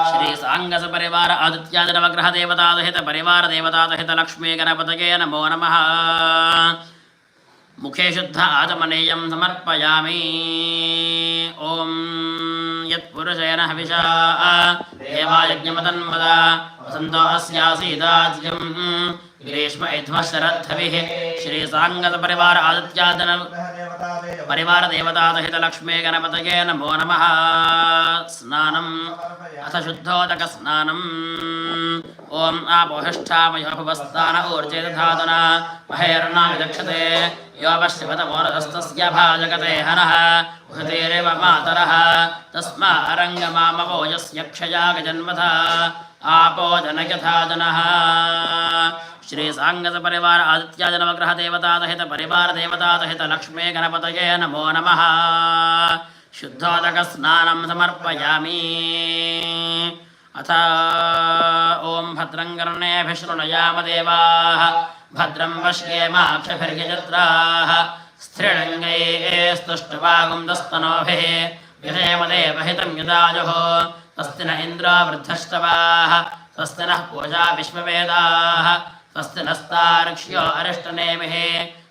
श्री सांगस परिवार आदित्यादि नवग्रह देवता सहित परिवार देवता सहित लक्ष्मी गणपतये नमो नमः। मुखे शुद्ध आचमनीयं समर्पयामि। ओम यत्पुरुषेण हविषा देवायज्ञमतन्मदा वसन्तो अस्यासीदाज्यं ग्रीष्म इध्वः शरद्धविः। श्री सांगत परिवार आदित्यादि परिवार देवता सहित लक्ष्मी गणपतये नमो नमः। स्नानम् अथ शुद्धोदक स्नानम्। ओम आपोहिष्ठामयो भुवस्तान ऊर्जे धातुना महेर्ना विदक्षते यो पश्चिमतमोरधस्तस्य भाजगते हनः उहतेरेव मातरः तस्मा अरङ्गमामवो यस्य क्षया गजन्मथा आपो जनयथा जनः। श्री सांगत परिवार आदित्यादि नवग्रह देवता सहित परिवार देवता सहित लक्ष्मी गणपतये नमो नमः। शुद्धोदक स्नानं समर्पयामि। अथ ओम भद्रं कर्णेभिः शृणुयाम देवाः भद्रं पश्येमाक्षभिर्यजत्राः स्त्रीलिङ्गैस्तुष्टुवागुंदस्तनोभिः विषयमदेवहितं युदायुः। स्वस्ति न इन्द्रो वृद्धश्रवाः स्वस्ति नः पूषा विश्ववेदाः स्वस्ति नस्तार्क्ष्यो अरिष्टनेमिः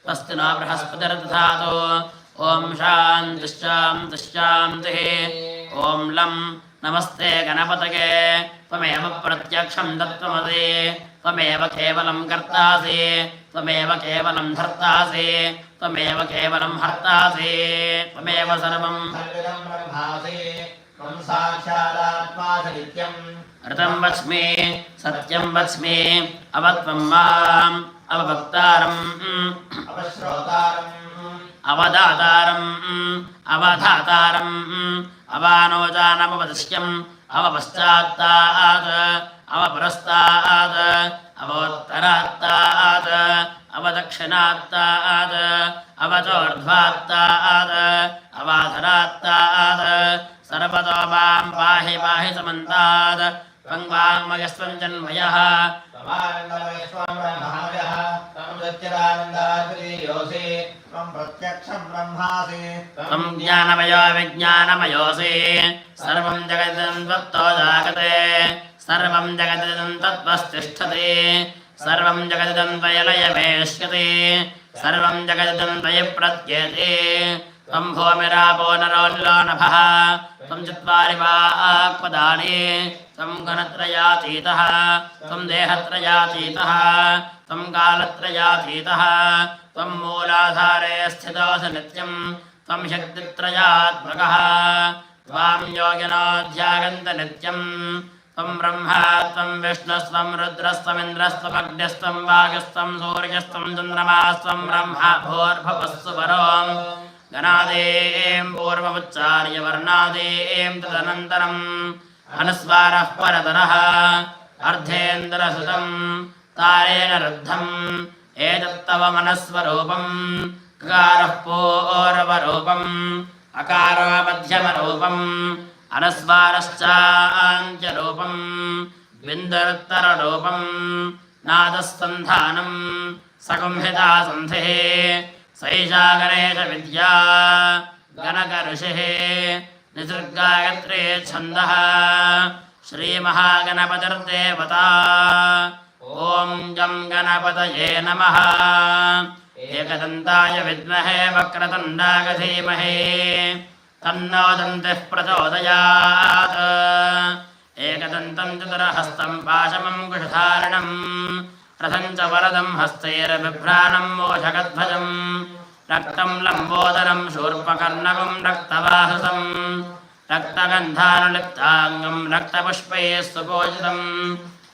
स्वस्ति नो बृहस्पतिर्दधातु। ओम शान्तिः शान्तिः शान्तिः। ओम लं नमस्ते गणपतये त्वमेव प्रत्यक्षं तत्त्वमसि त्वमेव केवलं कर्तासि त्वमेव केवलं धर्तासि त्वमेव केवलं हर्तासि त्वमेव सर्वं ऋतं वच्मि सत्यं वच्मि अवत्वं माम् अवभक्तारम् अवदातारम् अवधातारम् अवानोजानमवदस्यम् अवपश्चात्तात् अवपुरस्तात् अवोत्तरात्तात् अवदक्षिणात्तात् अवचोर्ध्वात्तात् अवाधरात्तात् सर्वतो मां पाहि पाहि समन्तात् त्वं वाङ्मयस्त्वं जन्मयः त्वं ज्ञानमयो विज्ञानमयोऽसि सर्वं जगदिदं त्वत्तो जागते सर्वं जगदिदं तत्त्वस्तिष्ठति सर्वं जगदिदं त्वयलयमेष्यति सर्वं जगदिदं त्वयि प्रत्येति। त्वं भूमिरापो नरोऽन्यो नभः त्वं चत्वारि वाक्पदानि त्वं गुणत्रयातीतः त्वं देहत्रयातीतः त्वं कालत्रयातीतः त्वं मूलाधारे स्थितोऽसि नित्यं त्वं शक्तित्रयात्मकः त्वां योगिनो ध्यायन्त नित्यं त्वं ब्रह्मा त्वं विष्णुस्त्वं रुद्रस्त्वमिन्द्रस्त्वमग्निस्त्वं वायुस्त्वं सूर्यस्त्वं चन्द्रमास्त्वं ब्रह्मा भूर्भुवस्सुवरों गणादें पूर्वमुच्चार्य वर्णादें तदनन्तरम् अनुस्वारः परतरः अर्धेन्द्रसुतं तारेण रुद्धम् एतत्तव मनस्वरूपम् ककारः पूर्वरूपम् अकारो मध्यमरूपम् अनुस्वारश्चान्त्यरूपम् बिन्दुरुत्तररूपम् नादस्सन्धानम् सकुंहिता सन्धिः सैषा गणेशविद्या गणकऋषिः निसर्गायत्रे छन्दः श्रीमहागणपतिर्देवता। ॐ गं गणपतये नमः। एकदन्ताय विद्महे वक्रतुण्डाय धीमहि तन्नो दन्तिः प्रचोदयात्। एकदन्तं चतुरहस्तं पाशमं कुशधारणं रथं च वरदं हस्तैर्बिभ्राणं मोषकध्वजं रक्तं लम्बोदरं शूर्पकर्णकं रक्तवाहसं रक्तगन्धानुलिप्ताङ्गं रक्तपुष्पैः सुपूजितं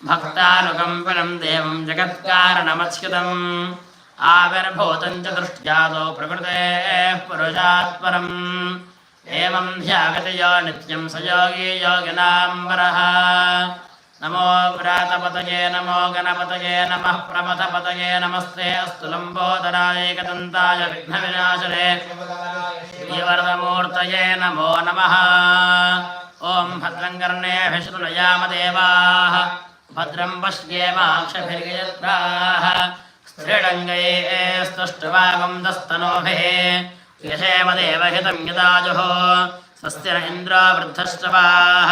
भक्तानुकम्पिनं देवं जगत्कारणमच्युतम् आविर्भूतं च दृष्ट्यादौ प्रकृतेः पुरुषात् परम् एवं ध्यागति यो नित्यं स योगी योगिनां वरः। नमो व्रातपतये नमो गणपतये नमः प्रमथपतये नमस्ते अस्तु लम्बोदराय एकदन्ताय विघ्नविनाशने श्रीवरदमूर्तये नमो नमः। ॐ भद्रं कर्णेभिः शृणुयाम देवाः भद्रं पश्येमाक्षभिर्यजत्राः स्त्रीलिङ्गैस्तुष्टुवागुंदस्तनोभिः यशेम देवहितं यदाजुः। स्वस्ति न इन्द्रो वृद्धश्रवाः